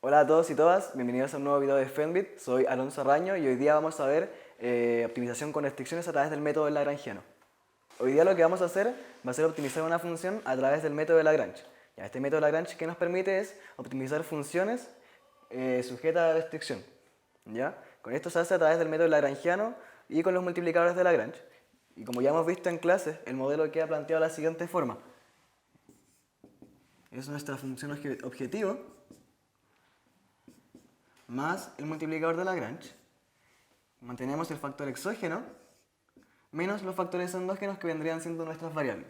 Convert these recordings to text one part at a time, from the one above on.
Hola a todos y todas, bienvenidos a un nuevo video de Fenbit. Soy Alonso Raño y hoy día vamos a ver optimización con restricciones a través del método de Lagrangiano. Hoy día lo que vamos a hacer va a ser optimizar una función a través del método de Lagrange. Este método de Lagrange que nos permite es optimizar funciones sujetas a restricción. ¿Ya? Con esto se hace a través del método lagrangiano y con los multiplicadores de Lagrange. Y como ya hemos visto en clases, el modelo queda planteado de la siguiente forma. Es nuestra función objetivo más el multiplicador de Lagrange. Mantenemos el factor exógeno menos los factores endógenos que vendrían siendo nuestras variables.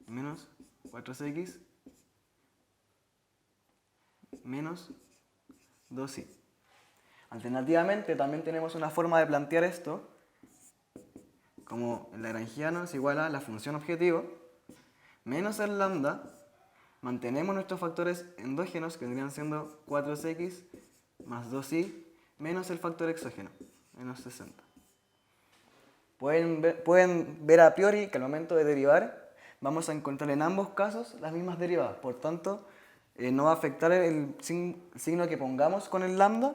Menos 4x menos 2y. Alternativamente también tenemos una forma de plantear esto como el lagrangiano es igual a la función objetivo menos el lambda. Mantenemos nuestros factores endógenos que vendrían siendo 4x más 2y menos el factor exógeno, menos 60. Pueden ver a priori que al momento de derivar vamos a encontrar en ambos casos las mismas derivadas. Por tanto, no va a afectar el signo que pongamos con el lambda,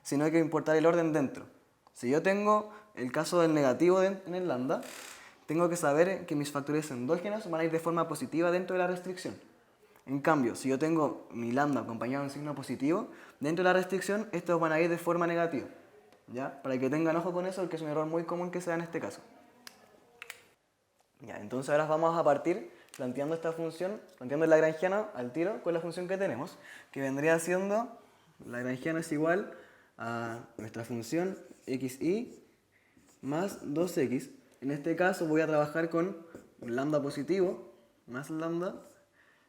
sino que va a importar el orden dentro. Si yo tengo el caso del negativo en el lambda, tengo que saber que mis factores endógenos van a ir de forma positiva dentro de la restricción. En cambio, si yo tengo mi lambda acompañado de un signo positivo, dentro de la restricción estos van a ir de forma negativa. ¿Ya? Para que tengan ojo con eso, porque es un error muy común que se da en este caso. ¿Ya? Entonces ahora vamos a partir planteando esta función, planteando el lagrangiano al tiro con la función que tenemos, que vendría siendo, lagrangiano es igual a nuestra función xy más 2x. En este caso voy a trabajar con un lambda positivo más lambda.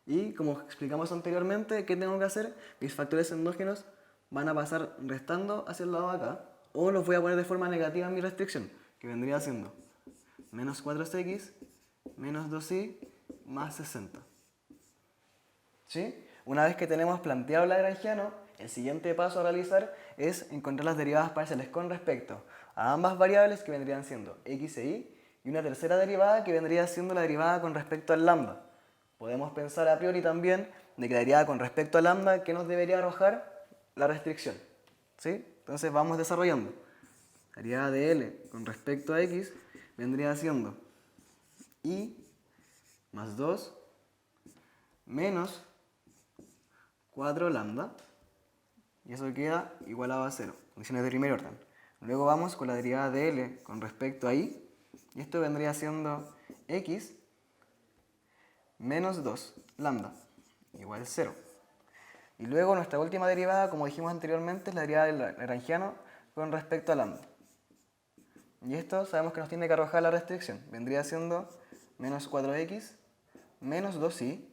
Y como explicamos anteriormente, ¿qué tengo que hacer? Mis factores endógenos van a pasar restando hacia el lado de acá, o los voy a poner de forma negativa en mi restricción, que vendría siendo menos 4x menos 2y más 60. ¿Sí? Una vez que tenemos planteado el lagrangiano, el siguiente paso a realizar es encontrar las derivadas parciales con respecto a ambas variables que vendrían siendo x e y una tercera derivada que vendría siendo la derivada con respecto al lambda. Podemos pensar a priori también de que la derivada con respecto a lambda, ¿qué nos debería arrojar? La restricción. ¿Sí? Entonces vamos desarrollando. La derivada de L con respecto a X vendría siendo Y más 2 menos 4 lambda. Y eso queda igualado a 0. Condiciones de primer orden. Luego vamos con la derivada de L con respecto a Y. Y esto vendría siendo X menos 2 lambda igual a 0. Y luego nuestra última derivada, como dijimos anteriormente, es la derivada del lagrangiano con respecto a lambda. Y esto sabemos que nos tiene que arrojar la restricción. Vendría siendo menos 4x menos 2y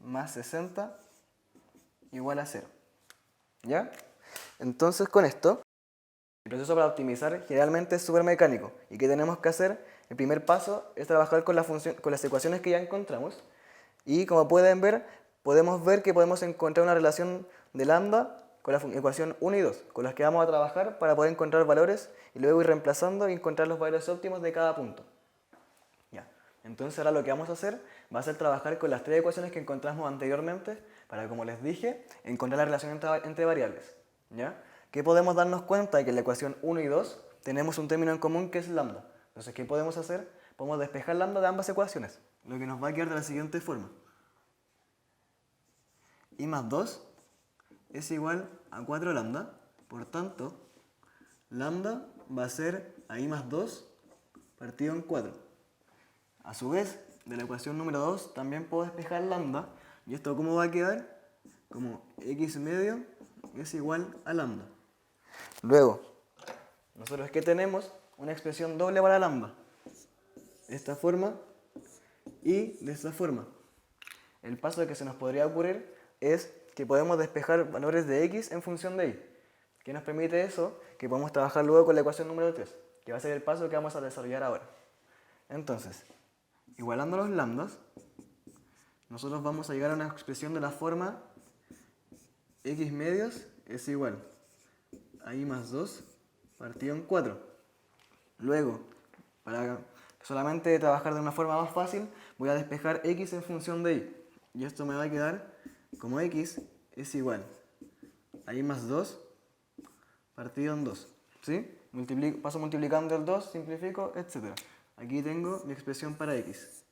más 60 igual a 0. ¿Ya? Entonces con esto, el proceso para optimizar generalmente es súper mecánico. ¿Y qué tenemos que hacer? El primer paso es trabajar con las ecuaciones que ya encontramos. Y como pueden ver, podemos ver que podemos encontrar una relación de lambda con la ecuación 1 y 2, con las que vamos a trabajar para poder encontrar valores y luego ir reemplazando y encontrar los valores óptimos de cada punto. Ya. Entonces ahora lo que vamos a hacer va a ser trabajar con las tres ecuaciones que encontramos anteriormente para, como les dije, encontrar la relación entre variables. ¿Ya? Que podemos darnos cuenta de que en la ecuación 1 y 2 tenemos un término en común que es lambda. Entonces, ¿qué podemos hacer? Podemos despejar lambda de ambas ecuaciones, lo que nos va a quedar de la siguiente forma. Y más 2 es igual a 4 lambda, por tanto, lambda va a ser a i más 2 partido en 4. A su vez, de la ecuación número 2 también puedo despejar lambda, y esto ¿cómo va a quedar? Como x medio es igual a lambda. Luego, nosotros ¿qué tenemos? Una expresión doble para lambda. De esta forma y de esta forma. El paso que se nos podría ocurrir es que podemos despejar valores de x en función de y. ¿Qué nos permite eso? Que podemos trabajar luego con la ecuación número 3, que va a ser el paso que vamos a desarrollar ahora. Entonces, igualando los lambdas, nosotros vamos a llegar a una expresión de la forma x medios es igual a i más 2 partido en 4. Luego, para solamente trabajar de una forma más fácil, voy a despejar x en función de y. Y esto me va a quedar como x es igual ahí más 2 partido en 2. ¿Sí? Paso multiplicando el 2, simplifico, etc. Aquí tengo mi expresión para x.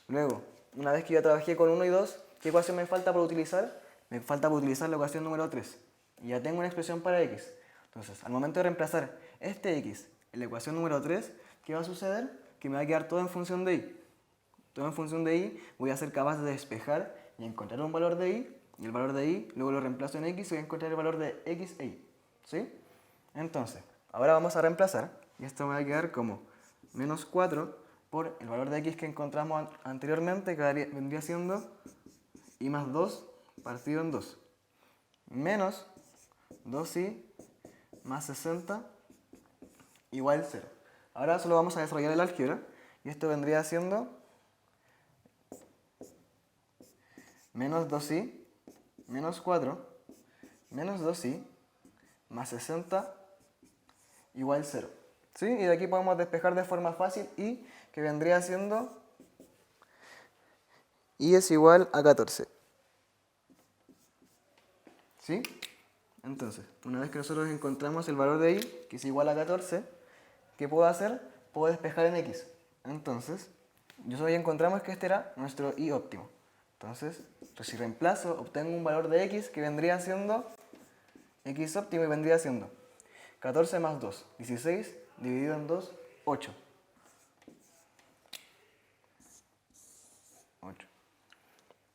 Luego, una vez que ya trabajé con 1 y 2, ¿qué ecuación me falta por utilizar? Me falta por utilizar la ecuación número 3. Y ya tengo una expresión para x. Entonces, al momento de reemplazar este x en la ecuación número 3, ¿qué va a suceder? Que me va a quedar todo en función de y. Todo en función de y, voy a ser capaz de despejar y encontrar un valor de y, y el valor de y, luego lo reemplazo en x y voy a encontrar el valor de x e y. ¿Sí? Entonces, ahora vamos a reemplazar, y esto me va a quedar como menos 4 por el valor de x que encontramos anteriormente, que vendría siendo y más 2 partido en 2, menos 2y más 60 igual 0. Ahora solo vamos a desarrollar el álgebra, y esto vendría siendo menos 2y menos 4 menos 2y más 60 igual 0. ¿Sí? Y de aquí podemos despejar de forma fácil y que vendría siendo y es igual a 14. ¿Sí? Entonces, una vez que nosotros encontramos el valor de y, que es igual a 14, ¿qué puedo hacer? Puedo despejar en x. Entonces, nosotros ya encontramos que este era nuestro y óptimo. Entonces, si reemplazo, obtengo un valor de x que vendría siendo x óptimo y vendría siendo 14 más 2, 16, dividido en 2, 8. 8.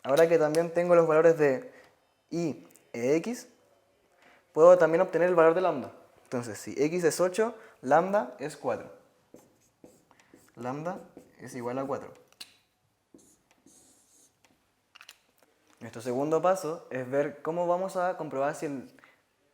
Ahora que también tengo los valores de y e x, puedo también obtener el valor de lambda. Entonces, si x es 8, lambda es 4. Lambda es igual a 4. Nuestro segundo paso es ver cómo vamos a comprobar si el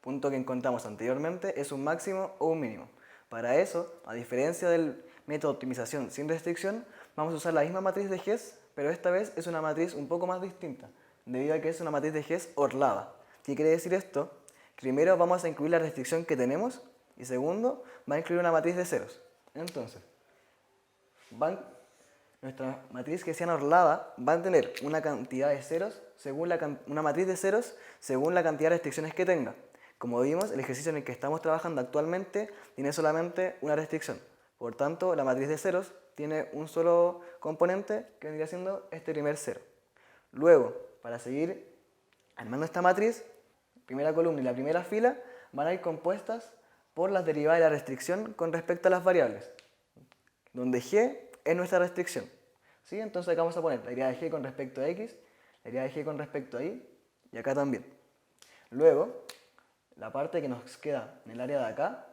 punto que encontramos anteriormente es un máximo o un mínimo. Para eso, a diferencia del método de optimización sin restricción, vamos a usar la misma matriz de Hess, pero esta vez es una matriz un poco más distinta, debido a que es una matriz de Hess orlada. ¿Qué quiere decir esto? Primero vamos a incluir la restricción que tenemos y segundo, va a incluir una matriz de ceros. Entonces, nuestra matriz hessiana orlada va a tener una cantidad de ceros, una matriz de ceros según la cantidad de restricciones que tenga. Como vimos, el ejercicio en el que estamos trabajando actualmente tiene solamente una restricción. Por tanto, la matriz de ceros tiene un solo componente que vendría siendo este primer cero. Luego, para seguir armando esta matriz, la primera columna y la primera fila van a ir compuestas por las derivadas de la restricción con respecto a las variables, donde g es nuestra restricción. ¿Sí? Entonces acá vamos a poner la derivada de g con respecto a x, la derivada de g con respecto a y, y acá también. Luego, la parte que nos queda en el área de acá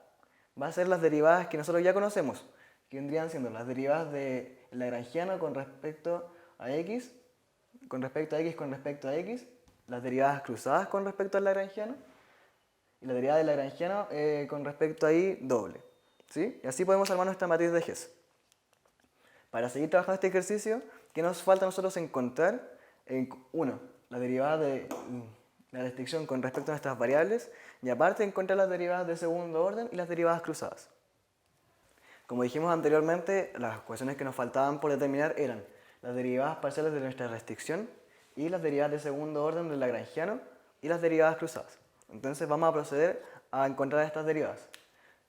va a ser las derivadas que nosotros ya conocemos, que vendrían siendo las derivadas del lagrangiano con respecto a x, con respecto a x con respecto a x, las derivadas cruzadas con respecto al lagrangiano, y la derivada del lagrangiano con respecto a y doble. ¿Sí? Y así podemos armar nuestra matriz de Hess. Para seguir trabajando este ejercicio, ¿qué nos falta a nosotros encontrar? Uno, la derivada de la restricción con respecto a nuestras variables y aparte encontrar las derivadas de segundo orden y las derivadas cruzadas. Como dijimos anteriormente, las ecuaciones que nos faltaban por determinar eran las derivadas parciales de nuestra restricción y las derivadas de segundo orden del lagrangiano y las derivadas cruzadas. Entonces vamos a proceder a encontrar estas derivadas.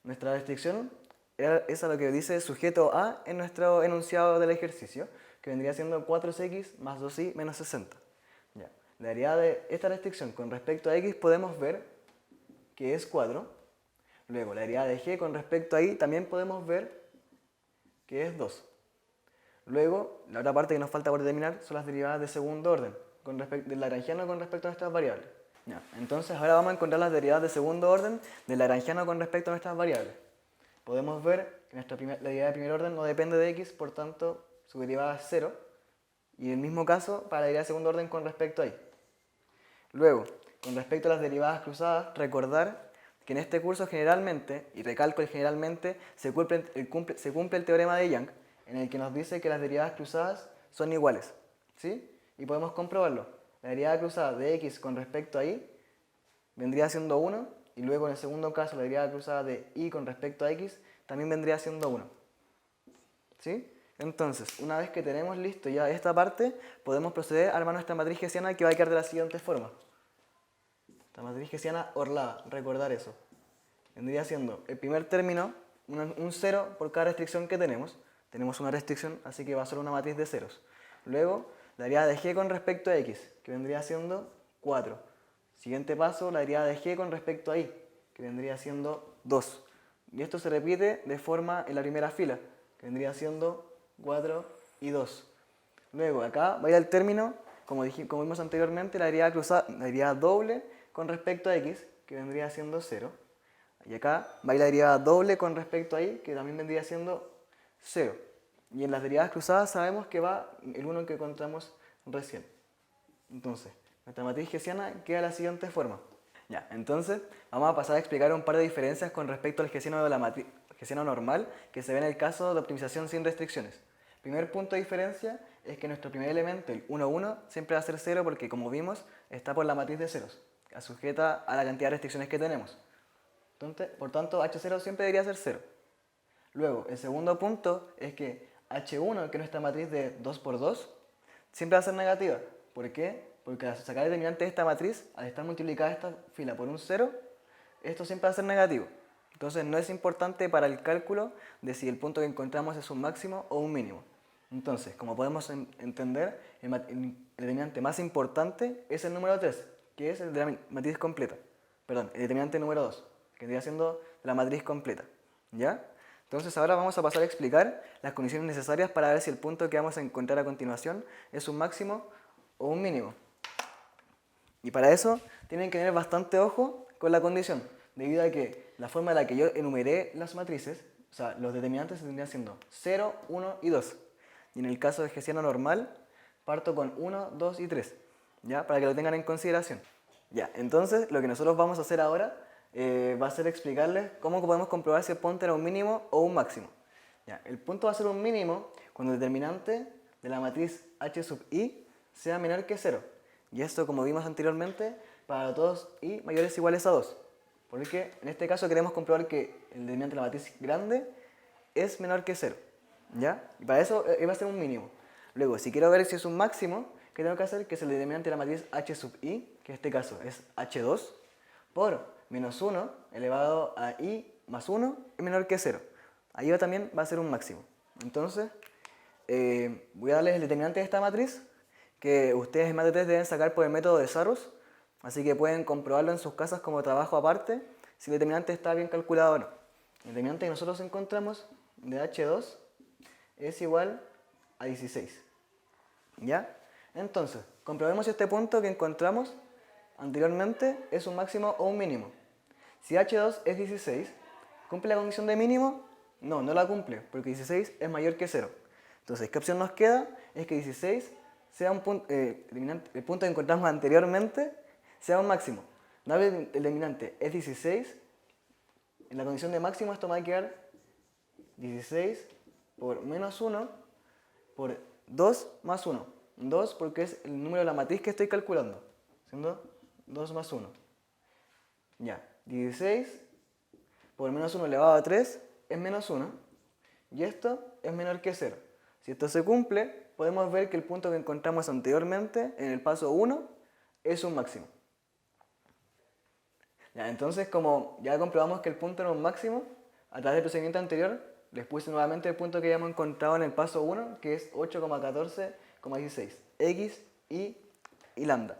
Nuestra restricción es a lo que dice sujeto A en nuestro enunciado del ejercicio, que vendría siendo 4x más 2y menos 60. Ya. La derivada de esta restricción con respecto a x podemos ver que es 4. Luego, la derivada de g con respecto a y también podemos ver que es 2. Luego, la otra parte que nos falta por determinar son las derivadas de segundo orden, del lagrangiano con respecto a nuestras variables. Ya. Entonces, ahora vamos a encontrar las derivadas de segundo orden del lagrangiano con respecto a nuestras variables. Podemos ver que la derivada de primer orden no depende de x, por tanto, su derivada es 0. Y en el mismo caso para la derivada de segundo orden con respecto a y. Luego, con respecto a las derivadas cruzadas, recordar que en este curso generalmente, y recalco el generalmente, se cumple el teorema de Young, en el que nos dice que las derivadas cruzadas son iguales. ¿Sí? Y podemos comprobarlo. La derivada cruzada de x con respecto a y vendría siendo 1, y luego en el segundo caso la derivada cruzada de y con respecto a x también vendría siendo 1. ¿Sí? Entonces, una vez que tenemos listo ya esta parte, podemos proceder a armar nuestra matriz hessiana que va a quedar de la siguiente forma. esta matriz hessiana orlada, recordar eso. Vendría siendo el primer término, un 0 por cada restricción que tenemos. Tenemos una restricción, así que va a ser una matriz de ceros. Luego, la derivada de g con respecto a x, que vendría siendo 4. Siguiente paso, la derivada de g con respecto a y, que vendría siendo 2. Y esto se repite de forma en la primera fila, que vendría siendo 4 y 2. Luego, acá va a ir al término, como vimos anteriormente, la derivada cruzada, la derivada doble con respecto a x, que vendría siendo 0. Y acá va a ir la derivada doble con respecto a y, que también vendría siendo 0. Y en las derivadas cruzadas sabemos que va el 1 que encontramos recién. Entonces, nuestra matriz hessiana queda de la siguiente forma. Ya, entonces vamos a pasar a explicar un par de diferencias con respecto al hessiano de la matriz hessiano normal que se ve en el caso de optimización sin restricciones. Primer punto de diferencia es que nuestro primer elemento, el 1, 1, siempre va a ser 0 porque, como vimos, está por la matriz de ceros, sujeta a la cantidad de restricciones que tenemos. Entonces, por tanto, H0 siempre debería ser 0. Luego, el segundo punto es que H1, que es nuestra matriz de 2 por 2, siempre va a ser negativa. ¿Por qué? Porque al sacar el determinante de esta matriz, al estar multiplicada esta fila por un 0, esto siempre va a ser negativo. Entonces no es importante para el cálculo de si el punto que encontramos es un máximo o un mínimo. Entonces, como podemos entender, el determinante más importante es el número 3, que es el de la matriz completa. Perdón, el determinante número 2, que vendría siendo la matriz completa. ¿Ya? Entonces ahora vamos a pasar a explicar las condiciones necesarias para ver si el punto que vamos a encontrar a continuación es un máximo o un mínimo. Y para eso tienen que tener bastante ojo con la condición, debido a que la forma en la que yo enumeré las matrices, o sea, los determinantes se tendrían siendo 0, 1 y 2. Y en el caso de hessiano normal, parto con 1, 2 y 3, ¿ya? Para que lo tengan en consideración. Ya, entonces lo que nosotros vamos a hacer ahora va a ser explicarles cómo podemos comprobar si el punto era un mínimo o un máximo. Ya, el punto va a ser un mínimo cuando el determinante de la matriz H sub i sea menor que 0. Y esto, como vimos anteriormente, para todos i mayores o iguales a 2. Porque en este caso queremos comprobar que el determinante de la matriz grande es menor que 0. ¿Ya? Y para eso va a ser un mínimo. Luego, si quiero ver si es un máximo, ¿qué tengo que hacer? Que es el determinante de la matriz H sub i, que en este caso es H2, por menos 1 elevado a i más 1 es menor que 0. Ahí también va a ser un máximo. Entonces, voy a darles el determinante de esta matriz, que ustedes en Mate 3 deben sacar por el método de Sarrus, así que pueden comprobarlo en sus casas como trabajo aparte, si el determinante está bien calculado o no. El determinante que nosotros encontramos de H2 es igual a 16. ¿Ya? Entonces, comprobemos si este punto que encontramos anteriormente es un máximo o un mínimo. Si H2 es 16, ¿cumple la condición de mínimo? No, no la cumple, porque 16 es mayor que 0. Entonces, ¿qué opción nos queda? Es que 16 sea un punto, el punto que encontramos anteriormente sea un máximo. Dado que el determinante es 16, en la condición de máximo esto me va a quedar 16 por menos 1 por 2 más 1. 2 porque es el número de la matriz que estoy calculando, siendo 2 más 1. Ya, 16 por menos 1 elevado a 3 es menos 1 y esto es menor que 0. Si esto se cumple, podemos ver que el punto que encontramos anteriormente en el paso 1 es un máximo. Ya, entonces, como ya comprobamos que el punto era un máximo, a través del procedimiento anterior les puse nuevamente el punto que ya hemos encontrado en el paso 1, que es 8,14,16, x, y lambda.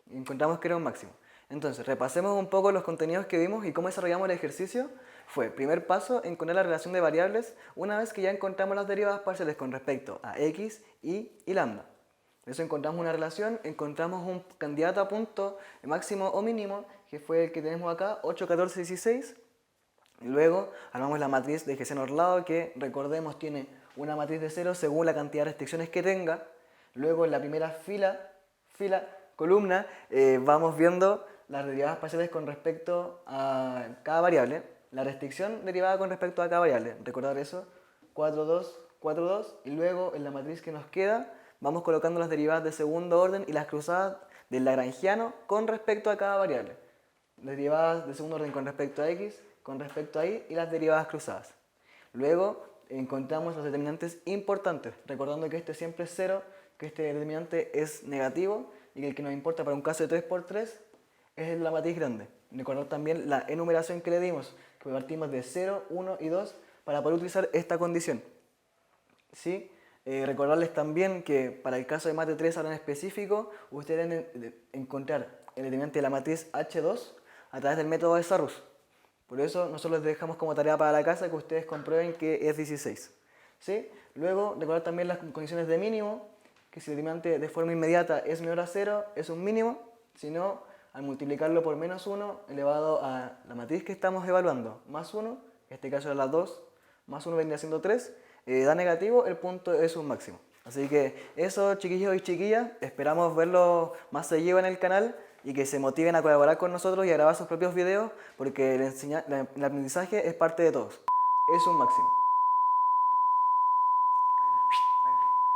Y encontramos que era un máximo. Entonces, repasemos un poco los contenidos que vimos y cómo desarrollamos el ejercicio. Fue, primer paso, encontrar la relación de variables una vez que ya encontramos las derivadas parciales con respecto a x, y lambda. De eso encontramos una relación, encontramos un candidato a punto máximo o mínimo, que fue el que tenemos acá, 8, 14, 16. Y luego armamos la matriz de hessiano orlado, que recordemos tiene una matriz de 0 según la cantidad de restricciones que tenga. Luego en la primera columna, vamos viendo las derivadas parciales con respecto a cada variable. La restricción derivada con respecto a cada variable. Recordar eso, 4, 2, 4, 2. Y luego en la matriz que nos queda vamos colocando las derivadas de segundo orden y las cruzadas del lagrangiano con respecto a cada variable. Derivadas de segundo orden con respecto a x, con respecto a y las derivadas cruzadas. Luego encontramos los determinantes importantes, recordando que este siempre es 0, que este determinante es negativo y que el que nos importa para un caso de 3 por 3 es la matriz grande. Recordar también la enumeración que le dimos, que partimos de 0, 1 y 2 para poder utilizar esta condición. ¿Sí? Recordarles también que para el caso de mate 3 ahora en específico, ustedes deben encontrar el determinante de la matriz H2 a través del método de Sarrus. Por eso nosotros les dejamos como tarea para la casa que ustedes comprueben que es 16. ¿Sí? Luego, recordar también las condiciones de mínimo, que si el determinante de forma inmediata es menor a 0, es un mínimo, si no, al multiplicarlo por menos 1 elevado a la matriz que estamos evaluando, más 1, en este caso es la 2, más 1 vendría siendo 3, da negativo, el punto es un máximo. Así que eso, chiquillos y chiquillas, esperamos verlo más seguido en el canal y que se motiven a colaborar con nosotros y a grabar sus propios videos porque el aprendizaje es parte de todos. Es un máximo.